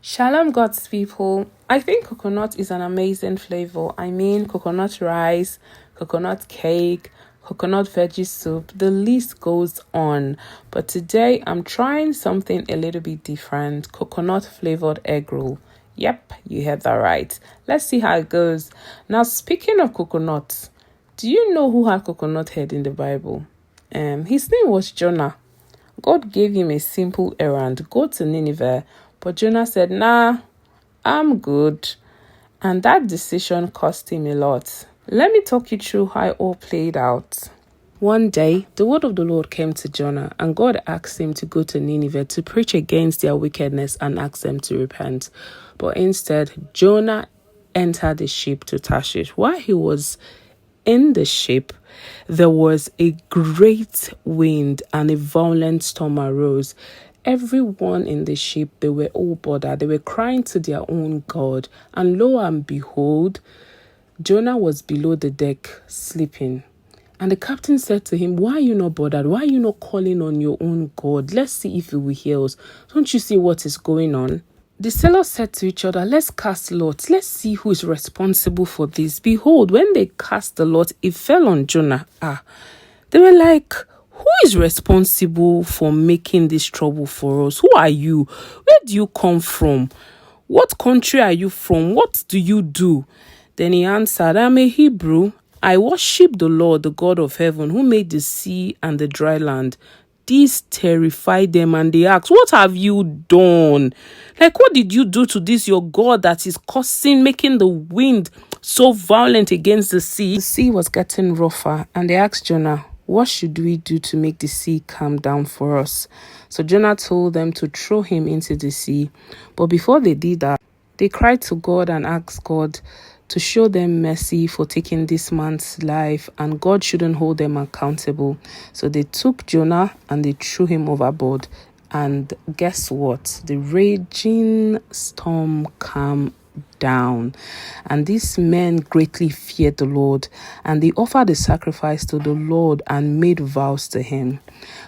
Shalom, God's people. I think coconut is an amazing flavor. I mean, coconut rice, coconut cake, coconut veggie soup, the list goes on. But today I'm trying something a little bit different, coconut flavored egg roll. Yep, you heard that right. Let's see how it goes. Now, speaking of coconuts, do you know who had coconut head in the Bible? His name was Jonah. God gave him a simple errand, go to Nineveh. But Jonah said, nah, I'm good. And that decision cost him a lot. Let me talk you through how it all played out. One day, the word of the Lord came to Jonah, and God asked him to go to Nineveh to preach against their wickedness and ask them to repent. But instead, Jonah entered the ship to Tarshish. While he was in the ship, there was a great wind and a violent storm arose. Everyone in the ship, they were all bothered. They were crying to their own God. And lo and behold, Jonah was below the deck sleeping. And the captain said to him, why are you not bothered? Why are you not calling on your own God? Let's see if he will hear us. Don't you see what is going on? The sailors said to each other, let's cast lots. Let's see who is responsible for this. Behold, when they cast the lot, it fell on Jonah. They were like, who is responsible for making this trouble for us? Who are you? Where do you come from? What country are you from? What do you do? Then he answered, I'm a Hebrew. I worship the Lord, the God of heaven, who made the sea and the dry land. This terrified them, and they asked, what have you done? Like, what did you do to this your God that is making the wind so violent against the sea? The sea was getting rougher, and they asked Jonah, what should we do to make the sea calm down for us? So Jonah told them to throw him into the sea. But before they did that, they cried to God and asked God to show them mercy for taking this man's life, and God shouldn't hold them accountable. So they took Jonah and they threw him overboard. And guess what? The raging storm calmed down, and these men greatly feared the Lord, and they offered a sacrifice to the Lord and made vows to him.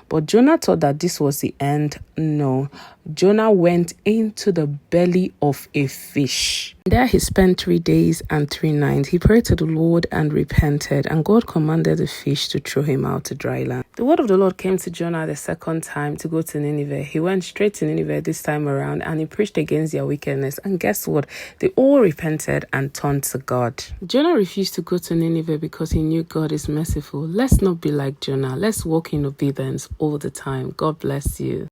But Jonah thought that this was the end. No, Jonah went into the belly of a fish. There he spent 3 days and 3 nights. He prayed to the Lord and repented, and God commanded the fish to throw him out to dry land. The word of the Lord came to Jonah the second time to go to Nineveh. He went straight to Nineveh this time around, and he preached against their wickedness. And guess what? They all repented and turned to God. Jonah refused to go to Nineveh because he knew God is merciful. Let's not be like Jonah. Let's walk in obedience all the time. God bless you.